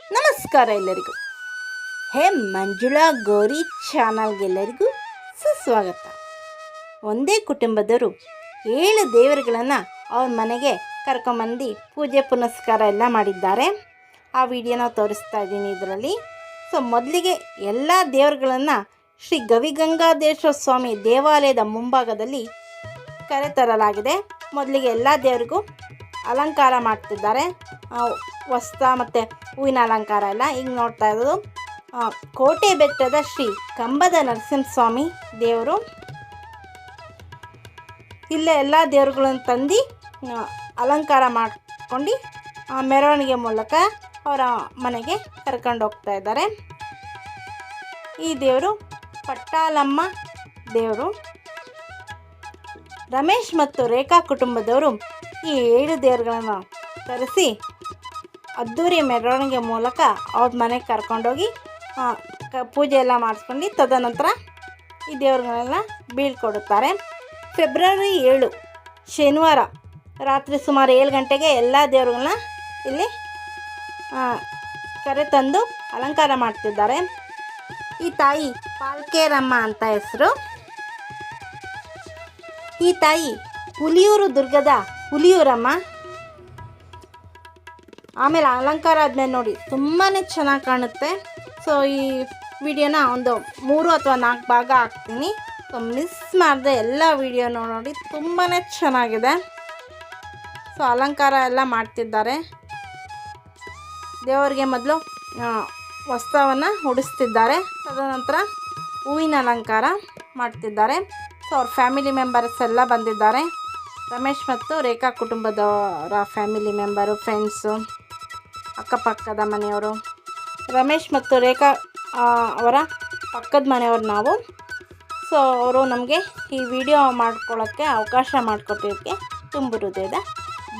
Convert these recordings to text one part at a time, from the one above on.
ನಮಸ್ಕಾರ ಎಲ್ಲರಿಗೂ. ಹೇ ಮಂಜುಳಾ ಗೌರಿ ಚಾನಲ್ಗೆಲ್ಲರಿಗೂ ಸುಸ್ವಾಗತ. ಒಂದೇ ಕುಟುಂಬದವರು 7 ದೇವರುಗಳನ್ನು ಅವ್ರ ಮನೆಗೆ ಕರ್ಕೊಂಬಂದು ಪೂಜೆ ಪುನಸ್ಕಾರ ಎಲ್ಲ ಮಾಡಿದ್ದಾರೆ. ಆ ವಿಡಿಯೋನ ತೋರಿಸ್ತಾ ಇದ್ದೀನಿ ಇದರಲ್ಲಿ. ಮೊದಲಿಗೆ ಎಲ್ಲ ದೇವರುಗಳನ್ನು ಶ್ರೀ ಗವಿಗಂಗಾಧರೇಶ್ವರ ಸ್ವಾಮಿ ದೇವಾಲಯದ ಮುಂಭಾಗದಲ್ಲಿ ಕರೆತರಲಾಗಿದೆ. ಮೊದಲಿಗೆ ಎಲ್ಲ ದೇವರಿಗೂ ಅಲಂಕಾರ ಮಾಡ್ತಿದ್ದಾರೆ. ವಸ್ತ್ರ ಮತ್ತು ಹೂವಿನ ಅಲಂಕಾರ ಎಲ್ಲ ಈಗ ನೋಡ್ತಾ ಇರೋದು ಕೋಟೆ ಬೆಟ್ಟದ ಶ್ರೀ ಕಂಬದ ನರಸಿಂಹಸ್ವಾಮಿ ದೇವರು. ಇಲ್ಲೇ ಎಲ್ಲ ದೇವರುಗಳನ್ನು ತಂದು ಅಲಂಕಾರ ಮಾಡ್ಕೊಂಡು ಮೆರವಣಿಗೆ ಮೂಲಕ ಅವರ ಮನೆಗೆ ಕರ್ಕೊಂಡು ಹೋಗ್ತಾ ಇದ್ದಾರೆ. ಈ ದೇವರು ಪಟ್ಟಾಲಮ್ಮ ದೇವರು. ರಮೇಶ್ ಮತ್ತು ರೇಖಾ ಕುಟುಂಬದವರು ಈ 7 ದೇವರುಗಳನ್ನು ತರಿಸಿ ಅದ್ದೂರಿ ಮೆರವಣಿಗೆ ಮೂಲಕ ಅವ್ರ ಮನೆಗೆ ಕರ್ಕೊಂಡೋಗಿ ಪೂಜೆ ಎಲ್ಲ ಮಾಡಿಸ್ಕೊಂಡು ತದನಂತರ ಈ ದೇವರುಗಳೆಲ್ಲ ಬೀಳ್ಕೊಡುತ್ತಾರೆ. ಫೆಬ್ರವರಿ 7 ಶನಿವಾರ ರಾತ್ರಿ ಸುಮಾರು 7 ಗಂಟೆಗೆ ಎಲ್ಲ ದೇವರುಗಳನ್ನ ಇಲ್ಲಿ ಕರೆತಂದು ಅಲಂಕಾರ ಮಾಡ್ತಿದ್ದಾರೆ. ಈ ತಾಯಿ ಪಾಲ್ಕೇರಮ್ಮ ಅಂತ ಹೆಸರು. ಈ ತಾಯಿ ಹುಲಿಯೂರು ದುರ್ಗದ ಹುಲಿಯೂರಮ್ಮ. ಆಮೇಲೆ ಅಲಂಕಾರ ಆದಮೇಲೆ ನೋಡಿ ತುಂಬಾ ಚೆನ್ನಾಗಿ ಕಾಣುತ್ತೆ. ಈ ವಿಡಿಯೋನ ಒಂದು 3 ಅಥವಾ 4 ಭಾಗ ಹಾಕ್ತೀನಿ. ಮಿಸ್ ಮಾಡದೆ ಎಲ್ಲ ವಿಡಿಯೋನ ನೋಡಿ ತುಂಬಾ ಚೆನ್ನಾಗಿದೆ. ಅಲಂಕಾರ ಎಲ್ಲ ಮಾಡ್ತಿದ್ದಾರೆ. ದೇವರಿಗೆ ಮೊದಲು ವಸ್ತ್ರವನ್ನು ಉಡಿಸ್ತಿದ್ದಾರೆ. ತದನಂತರ ಹೂವಿನ ಅಲಂಕಾರ ಮಾಡ್ತಿದ್ದಾರೆ. ಅವ್ರ ಫ್ಯಾಮಿಲಿ ಮೆಂಬರ್ಸ್ ಎಲ್ಲ ಬಂದಿದ್ದಾರೆ. ರಮೇಶ್ ಮತ್ತು ರೇಖಾ ಕುಟುಂಬದವರ ಫ್ಯಾಮಿಲಿ ಮೆಂಬರು, ಫ್ರೆಂಡ್ಸು, ಅಕ್ಕಪಕ್ಕದ ಮನೆಯವರು. ರಮೇಶ್ ಮತ್ತು ರೇಖಾ ಅವರ ಪಕ್ಕದ ಮನೆಯವರು ನಾವು. ಅವರು ನಮಗೆ ಈ ವಿಡಿಯೋ ಮಾಡ್ಕೊಳ್ಳೋಕ್ಕೆ ಅವಕಾಶ ಮಾಡಿಕೊಟ್ಟಿದ್ದಕ್ಕೆ ತುಂಬ ಹೃದಯದ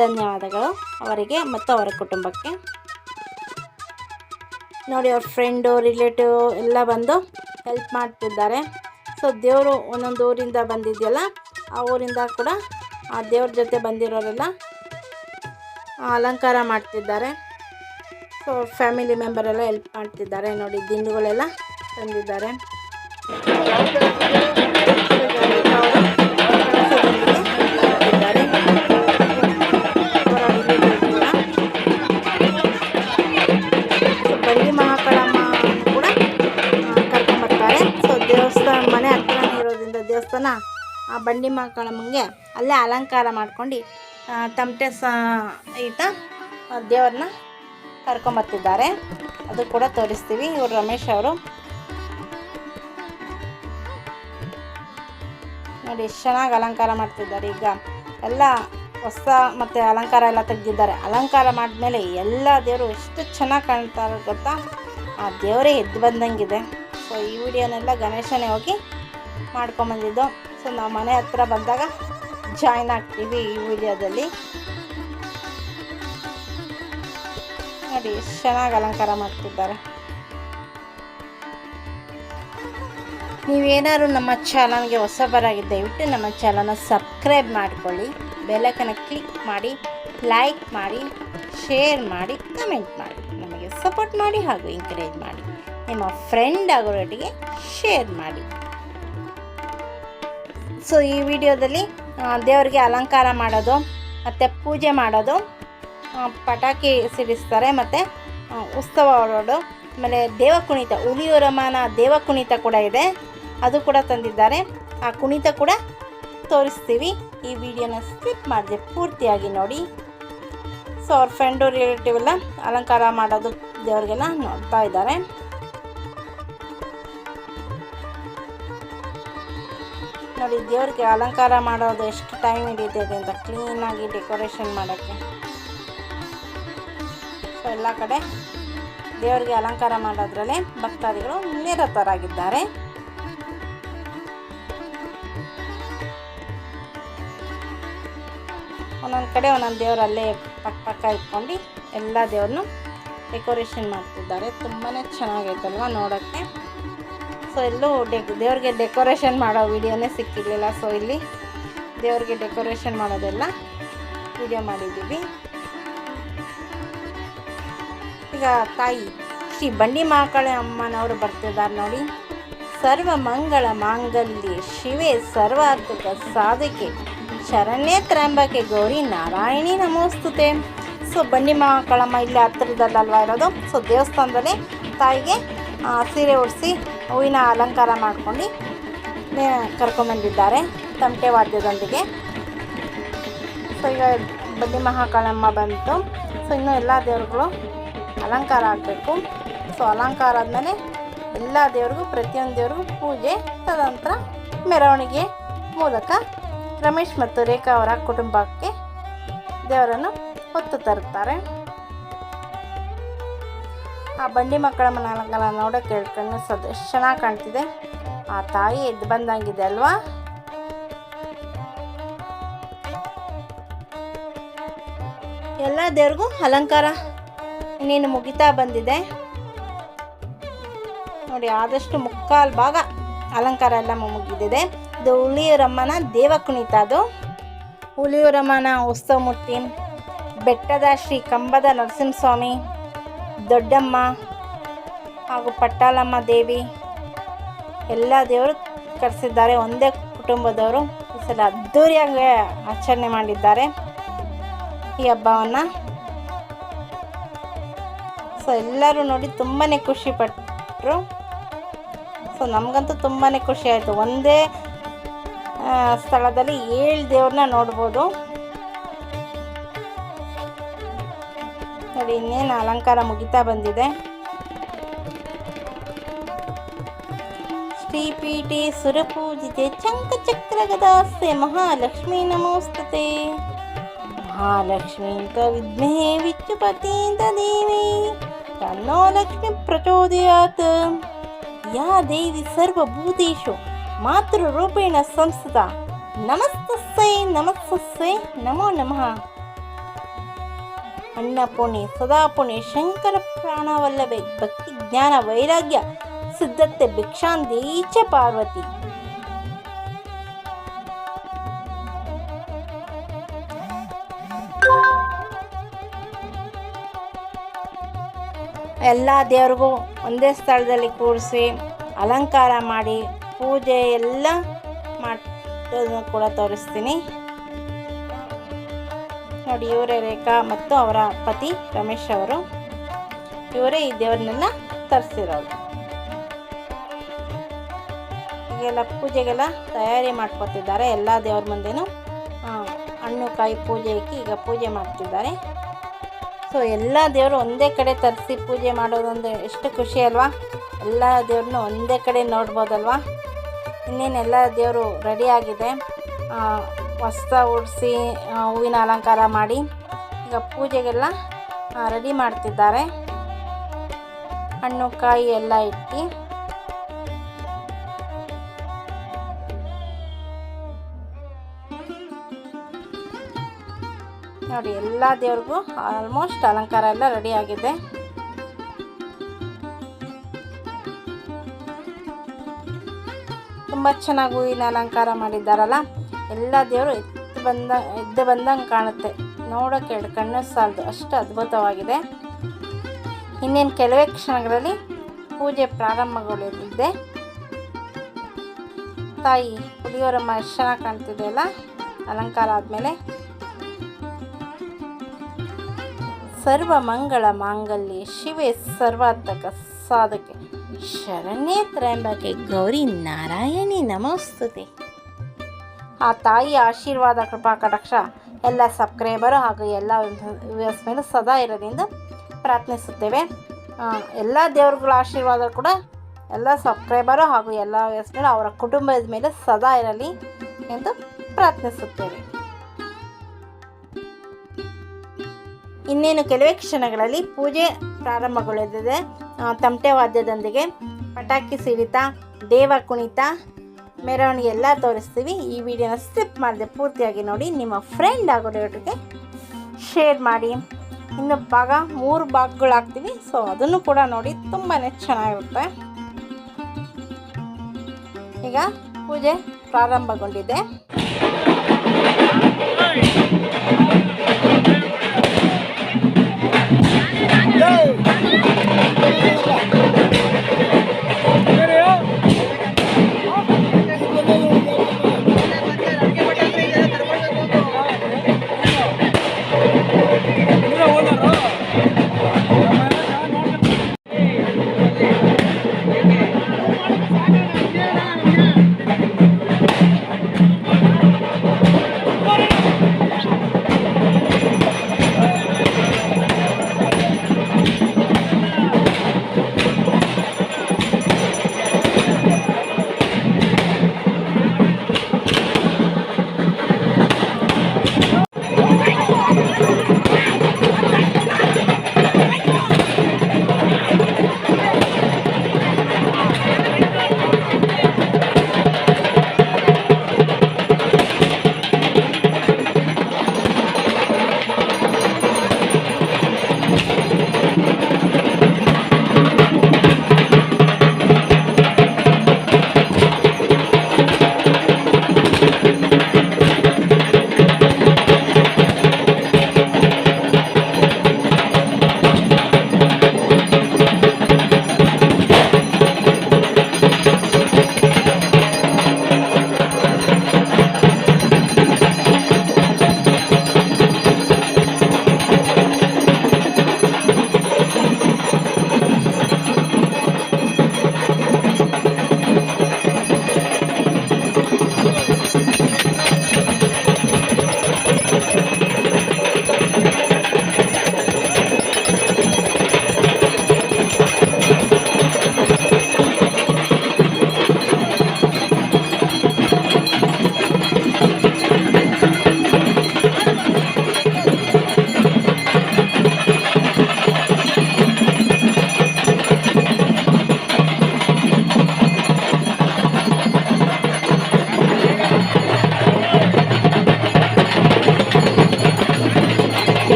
ಧನ್ಯವಾದಗಳು ಅವರಿಗೆ ಮತ್ತು ಅವರ ಕುಟುಂಬಕ್ಕೆ. ನೋಡಿ ಅವ್ರ ಫ್ರೆಂಡು, ರಿಲೇಟಿವ್ ಎಲ್ಲ ಬಂದು ಹೆಲ್ಪ್ ಮಾಡ್ತಿದ್ದಾರೆ. ದೇವರು ಒಂದೊಂದು ಊರಿಂದ ಬಂದಿದೆಯಲ್ಲ, ಆ ಊರಿಂದ ಕೂಡ ಆ ದೇವ್ರ ಜೊತೆ ಬಂದಿರೋರೆಲ್ಲ ಅಲಂಕಾರ ಮಾಡ್ತಿದ್ದಾರೆ. ಫ್ಯಾಮಿಲಿ ಮೆಂಬರೆಲ್ಲ ಹೆಲ್ಪ್ ಮಾಡ್ತಿದ್ದಾರೆ. ನೋಡಿ ದಿಂಡುಗಳೆಲ್ಲ ತಂದಿದ್ದಾರೆ. ಬಂಡಿ ಮಹಾಕಾಳಮ್ಮ ಕೂಡ ಕರ್ಕೊಂಬರ್ತಾರೆ. ದೇವಸ್ಥಾನ ಮನೆ ಹತ್ರ ಇರೋದ್ರಿಂದ ದೇವಸ್ಥಾನ ಆ ಬಂಡಿ ಮಹಾಕಾಳಮ್ಮಂಗೆ ಅಲ್ಲೇ ಅಲಂಕಾರ ಮಾಡ್ಕೊಂಡು ತಮಟೆ ಈತ ದೇವ್ರನ್ನ ಕರ್ಕೊಂಬರ್ತಿದ್ದಾರೆ. ಅದು ಕೂಡ ತೋರಿಸ್ತೀವಿ. ಇವರು ರಮೇಶ್ ಅವರು. ನೋಡಿ ಎಷ್ಟು ಚೆನ್ನಾಗಿ ಅಲಂಕಾರ ಮಾಡ್ತಿದ್ದಾರೆ. ಈಗ ಎಲ್ಲ ಹೊಸ ಮತ್ತು ಅಲಂಕಾರ ಎಲ್ಲ ತೆಗೆದಿದ್ದಾರೆ. ಅಲಂಕಾರ ಮಾಡಿದ್ಮೇಲೆ ಎಲ್ಲ ದೇವರು ಎಷ್ಟು ಚೆನ್ನಾಗಿ ಕಾಣ್ತಾರೆ ಗೊತ್ತಾ. ಆ ದೇವರೇ ಎದ್ದು ಬಂದಂಗಿದೆ. ಈ ವಿಡಿಯೋನೆಲ್ಲ ಗಣೇಶನೇ ಹೋಗಿ ಮಾಡ್ಕೊಂಬಂದಿದ್ದು. ನಾವು ಮನೆ ಹತ್ರ ಬಂದಾಗ ಜಾಯ್ನ್ ಆಗ್ತೀವಿ ಈ ವಿಡಿಯೋದಲ್ಲಿ. ನೋಡಿ ಎಷ್ಟು ಚೆನ್ನಾಗಿ ಅಲಂಕಾರ ಮಾಡ್ತಿದ್ದಾರೆ. ನೀವೇನಾದ್ರು ನಮ್ಮ ಚಾನಲ್ಗೆ ಹೊಸಬರಾಗಿದ್ದ ದಯವಿಟ್ಟು ನಮ್ಮ ಚಾನಲ್ನ ಸಬ್ಸ್ಕ್ರೈಬ್ ಮಾಡಿಕೊಳ್ಳಿ. ಬೆಲ್ಲೈಕನ್ನ ಕ್ಲಿಕ್ ಮಾಡಿ, ಲೈಕ್ ಮಾಡಿ, ಶೇರ್ ಮಾಡಿ, ಕಮೆಂಟ್ ಮಾಡಿ, ನಮಗೆ ಸಪೋರ್ಟ್ ಮಾಡಿ ಹಾಗೂ ಎಂಕರೇಜ್ ಮಾಡಿ. ನಿಮ್ಮ ಫ್ರೆಂಡ್ ಆಗೋರೊಟ್ಟಿಗೆ ಶೇರ್ ಮಾಡಿ. ಈ ವಿಡಿಯೋದಲ್ಲಿ ದೇವರಿಗೆ ಅಲಂಕಾರ ಮಾಡೋದು ಮತ್ತು ಪೂಜೆ ಮಾಡೋದು, ಪಟಾಕಿ ಸಿಡಿಸ್ತಾರೆ ಮತ್ತು ಉತ್ಸವ ಹೊರಡೋದು, ಆಮೇಲೆ ದೇವಕುಣಿತ, ಹುಲಿಯೂರಮ್ಮನ ದೇವಕುಣಿತ ಕೂಡ ಇದೆ, ಅದು ಕೂಡ ತಂದಿದ್ದಾರೆ. ಆ ಕುಣಿತ ಕೂಡ ತೋರಿಸ್ತೀವಿ. ಈ ವಿಡಿಯೋನ ಸ್ಕಿಪ್ ಮಾಡಿದೆ ಪೂರ್ತಿಯಾಗಿ ನೋಡಿ. ಅವ್ರ ಫ್ರೆಂಡು, ರಿಲೇಟಿವ್ ಎಲ್ಲ ಅಲಂಕಾರ ಮಾಡೋದು ದೇವ್ರಿಗೆಲ್ಲ ನೋಡ್ತಾ ಇದ್ದಾರೆ. ನೋಡಿ ದೇವ್ರಿಗೆ ಅಲಂಕಾರ ಮಾಡೋದು ಎಷ್ಟು ಟೈಮ್ ಹಿಡಿತೈತೆ ಅಂತ ಕ್ಲೀನಾಗಿ ಡೆಕೋರೇಷನ್ ಮಾಡೋಕ್ಕೆ. ಎಲ್ಲ ಕಡೆ ದೇವರಿಗೆ ಅಲಂಕಾರ ಮಾಡೋದ್ರಲ್ಲೇ ಭಕ್ತಾದಿಗಳು ನಿರತರಾಗಿದ್ದಾರೆ. ಒಂದೊಂದು ಕಡೆ ಒಂದೊಂದು ದೇವರು ಅಲ್ಲೇ ಪಕ್ಕ ಇಟ್ಕೊಂಡು ಎಲ್ಲ ದೇವ್ರನ್ನೂ ಡೆಕೋರೇಷನ್ ಮಾಡ್ತಿದ್ದಾರೆ. ತುಂಬಾ ಚೆನ್ನಾಗೈತಲ್ವ ನೋಡೋಕ್ಕೆ. ಎಲ್ಲೂ ದೇವ್ರಿಗೆ ಡೆಕೋರೇಷನ್ ಮಾಡೋ ವಿಡಿಯೋನೇ ಸಿಕ್ಕಿರಲಿಲ್ಲ. ಇಲ್ಲಿ ದೇವ್ರಿಗೆ ಡೆಕೋರೇಷನ್ ಮಾಡೋದೆಲ್ಲ ವಿಡಿಯೋ ಮಾಡಿದ್ದೀವಿ. ಈಗ ತಾಯಿ ಶ್ರೀ ಬಂಡಿ ಮಹಾಕಾಳಿ ಅಮ್ಮನವರು ಬರ್ತಿದ್ದಾರೆ ನೋಡಿ. ಸರ್ವ ಮಂಗಳ ಮಾಂಗಲ್ಯ ಶಿವೆ ಸರ್ವಾರ್ಥಕ ಸಾಧಕೆ ಶರಣ್ಯೇ ತ್ರ್ಯಂಬಕೆ ಗೌರಿ ನಾರಾಯಣಿ ನಮೋಸ್ತುತೆ. ಸೊ ಬಂಡಿ ಮಹಾಕಾಳಮ್ಮ ಇಲ್ಲಿ ಹತ್ತಿರದಲ್ಲಲ್ವ ಇರೋದು. ಸೊ ದೇವಸ್ಥಾನದಲ್ಲಿ ತಾಯಿಗೆ ಸೀರೆ ಉಡಿಸಿ ಹೂವಿನ ಅಲಂಕಾರ ಮಾಡ್ಕೊಂಡು ಕರ್ಕೊಂಬಂದಿದ್ದಾರೆ ತಮಟೆ ವಾದ್ಯದೊಂದಿಗೆ. ಸೊ ಈಗ ಬಂಡಿ ಮಹಾಕಾಳಮ್ಮ ಬಂತು. ಸೊ ಇನ್ನೂ ಎಲ್ಲ ದೇವ್ರುಗಳು ಅಲಂಕಾರ ಆಗಬೇಕು. ಸೊ ಅಲಂಕಾರ ಆದಮೇಲೆ ಎಲ್ಲ ದೇವ್ರಿಗೂ ಪ್ರತಿಯೊಂದು ದೇವ್ರಿಗೂ ಪೂಜೆ, ತದನಂತರ ಮೆರವಣಿಗೆ ಮೂಲಕ ರಮೇಶ್ ಮತ್ತು ರೇಖಾ ಅವರ ಕುಟುಂಬಕ್ಕೆ ದೇವರನ್ನು ಹೊತ್ತು ತರುತ್ತಾರೆ. ಆ ಬಂಡಿ ಮಕ್ಕಳಮ್ಮನ ಅಲಂಕಾರ ನೋಡೋಕ್ಕೆ ಕಣ್ಣು ಎಷ್ಟು ಚೆನ್ನಾಗಿ ಕಾಣ್ತಿದೆ. ಆ ತಾಯಿ ಎದ್ದು ಬಂದಂಗಿದೆ ಅಲ್ವಾ. ಎಲ್ಲ ದೇವ್ರಿಗೂ ಅಲಂಕಾರ ಇನ್ನೇನು ಮುಗಿತಾ ಬಂದಿದೆ ನೋಡಿ. ಆದಷ್ಟು ಮುಕ್ಕಾಲು ಭಾಗ ಅಲಂಕಾರ ಎಲ್ಲ ಮುಗಿದಿದೆ. ಇದು ಹುಲಿಯೂರಮ್ಮನ ದೇವ ಕುಣಿತ. ಅದು ಹುಲಿಯೂರಮ್ಮನ ಉತ್ಸವ ಮೂರ್ತಿ, ಬೆಟ್ಟದ ಶ್ರೀ ಕಂಬದ ನರಸಿಂಹಸ್ವಾಮಿ, ದೊಡ್ಡಮ್ಮ ಹಾಗೂ ಪಟ್ಟಾಲಮ್ಮ ದೇವಿ ಎಲ್ಲ ದೇವರು ಕರೆಸಿದ್ದಾರೆ. ಒಂದೇ ಕುಟುಂಬದವರು ಈ ಸಲ ಅದ್ಧೂರಿಯಾಗಿ ಆಚರಣೆ ಮಾಡಿದ್ದಾರೆ ಈ ಹಬ್ಬವನ್ನು. ಸೊ ಎಲ್ಲರೂ ನೋಡಿ ತುಂಬಾ ಖುಷಿಪಟ್ಟರು. ಸೊ ನಮಗಂತೂ ತುಂಬಾ ಖುಷಿ ಆಯಿತು. ಒಂದೇ ಸ್ಥಳದಲ್ಲಿ 7 ದೇವ್ರನ್ನ ನೋಡ್ಬೋದು ನೋಡಿ. ಇನ್ನೇನು ಅಲಂಕಾರ ಮುಗಿತಾ ಬಂದಿದೆ. ಶ್ರೀಪೀಠೆ ಸುರಪೂಜಿತೆ ಚಂಕಚಕ್ರ ಗದಾಸ್ತೆ ಮಹಾಲಕ್ಷ್ಮೀ ನಮೋಸ್ತುತೆ. ಮಹಾಲಕ್ಷ್ಮೀ ವಿದ್ಮಹೇ ವಿಚ್ಚುಪತೀತ ದೇವಿ ತನ್ನೋ ಲಕ್ಷ್ಮಿ ಪ್ರಚೋದಯಾತ್. ಯಾ ದೇವಿ ಸರ್ವಭೂತೇಷು ಮಾತೃರೂಪೇಣ ಸಂಸ್ಥಿತ ನಮಸ್ತಸ್ಸೈ ನಮಸ್ತಸ್ಸೈ ನಮೋ ನಮಃ. ಅನ್ನಪೂರ್ಣೆ ಸದಾಪೂರ್ಣೆ ಶಂಕರ ಪ್ರಾಣವಲ್ಲಭೆ ಭಕ್ತಿ ಜ್ಞಾನ ವೈರಾಗ್ಯ ಸಿದ್ಧತೆ ಭಿಕ್ಷಾಂದೇಚ ಪಾರ್ವತಿ. ಎಲ್ಲ ದೇವ್ರಿಗೂ ಒಂದೇ ಸ್ಥಳದಲ್ಲಿ ಕೂರಿಸಿ ಅಲಂಕಾರ ಮಾಡಿ ಪೂಜೆ ಎಲ್ಲ ಮಾಡೋದನ್ನು ಕೂಡ ತೋರಿಸ್ತೀನಿ ನೋಡಿ. ಇವರೇ ರೇಖಾ ಮತ್ತು ಅವರ ಪತಿ ರಮೇಶ್ ಅವರು. ಇವರೇ ಈ ದೇವ್ರನ್ನೆಲ್ಲ ತರಿಸಿರೋರು. ಈಗೆಲ್ಲ ಪೂಜೆಗೆಲ್ಲ ತಯಾರಿ ಮಾಡ್ಕೊತಿದ್ದಾರೆ. ಎಲ್ಲ ದೇವ್ರ ಮುಂದೆನೂ ಹಣ್ಣು ಕಾಯಿ ಪೂಜೆ ಇಕ್ಕಿ ಈಗ ಪೂಜೆ ಮಾಡ್ತಿದ್ದಾರೆ. ಸೊ ಎಲ್ಲ ದೇವರು ಒಂದೇ ಕಡೆ ತರಿಸಿ ಪೂಜೆ ಮಾಡೋದೊಂದು ಎಷ್ಟು ಖುಷಿ ಅಲ್ವಾ. ಎಲ್ಲ ದೇವ್ರನ್ನೂ ಒಂದೇ ಕಡೆ ನೋಡ್ಬೋದಲ್ವಾ. ಇನ್ನೇನೆಲ್ಲ ದೇವರು ರೆಡಿಯಾಗಿದೆ. ವಸ್ತ್ರ ಉಡಿಸಿ ಹೂವಿನ ಅಲಂಕಾರ ಮಾಡಿ ಈಗ ಪೂಜೆಗೆಲ್ಲ ರೆಡಿ ಮಾಡ್ತಿದ್ದಾರೆ. ಹಣ್ಣು ಕಾಯಿ ಎಲ್ಲ ಇಟ್ಟು ನೋಡಿ. ಎಲ್ಲ ದೇವ್ರಿಗೂ ಆಲ್ಮೋಸ್ಟ್ ಅಲಂಕಾರ ಎಲ್ಲ ರೆಡಿ ಆಗಿದೆ. ತುಂಬ ಚೆನ್ನಾಗಿ ಹೂವಿನ ಅಲಂಕಾರ ಮಾಡಿದ್ದಾರಲ್ಲ. ಎಲ್ಲ ದೇವರು ಎದ್ದು ಬಂದಂಗೆ ಕಾಣುತ್ತೆ. ನೋಡೋಕ್ಕೆ 2 ಕಣ್ಣು ಸಾಲದು, ಅಷ್ಟು ಅದ್ಭುತವಾಗಿದೆ. ಇನ್ನೇನು ಕೆಲವೇ ಕ್ಷಣಗಳಲ್ಲಿ ಪೂಜೆ ಪ್ರಾರಂಭಗೊಳ್ಳಲಿದೆ. ತಾಯಿ ಹುಲಿಯೂರಮ್ಮ ಎಷ್ಟು ಚೆನ್ನಾಗಿ ಕಾಣ್ತಿದೆಯಲ್ಲ ಅಲಂಕಾರ ಆದಮೇಲೆ. ಸರ್ವ ಮಂಗಳ ಮಾಂಗಲ್ಯ ಶಿವೆ ಸರ್ವಾರ್ಥಕ ಸಾಧಕೆ ಶರಣ್ಯೇ ತ್ರ್ಯಂಬಕೆ ಗೌರಿ ನಾರಾಯಣಿ ನಮೋಸ್ತುತೆ. ಆ ತಾಯಿಯ ಆಶೀರ್ವಾದ ಕೃಪಾ ಕಟಾಕ್ಷ ಎಲ್ಲ ಸಬ್ಸ್ಕ್ರೈಬರು ಹಾಗೂ ಎಲ್ಲ ವ್ಯೂವರ್ಸ್ ಮೇಲೆ ಸದಾ ಇರೋದ್ರಿಂದ ಪ್ರಾರ್ಥಿಸುತ್ತೇವೆ. ಎಲ್ಲ ದೇವರುಗಳ ಆಶೀರ್ವಾದ ಕೂಡ ಎಲ್ಲ ಸಬ್ಸ್ಕ್ರೈಬರು ಹಾಗೂ ಎಲ್ಲ ವ್ಯೂವರ್ಸ್ ಮೇಲೆ ಅವರ ಕುಟುಂಬದ ಮೇಲೆ ಸದಾ ಇರಲಿ ಎಂದು ಪ್ರಾರ್ಥಿಸುತ್ತೇವೆ. ಇನ್ನೇನು ಕೆಲವೇ ಕ್ಷಣಗಳಲ್ಲಿ ಪೂಜೆ ಪ್ರಾರಂಭಗೊಳ್ಳಲಿದೆ. ತಮಟೆ ವಾದ್ಯದೊಂದಿಗೆ ಪಟಾಕಿ ಸಿಡಿತ, ದೇವ ಕುಣಿತ, ಮೆರವಣಿಗೆ ಎಲ್ಲ ತೋರಿಸ್ತೀವಿ. ಈ ವಿಡಿಯೋನ ಸ್ಕಿಪ್ ಮಾಡಿದೆ ಪೂರ್ತಿಯಾಗಿ ನೋಡಿ. ನಿಮ್ಮ ಫ್ರೆಂಡ್ ಆಗೋರಿಗೆ ಶೇರ್ ಮಾಡಿ. ಇನ್ನು 3 ಭಾಗಗಳಾಗ್ತೀವಿ. ಸೊ ಅದನ್ನು ಕೂಡ ನೋಡಿ, ತುಂಬಾ ಚೆನ್ನಾಗಿರುತ್ತೆ. ಈಗ ಪೂಜೆ ಪ್ರಾರಂಭಗೊಂಡಿದೆ.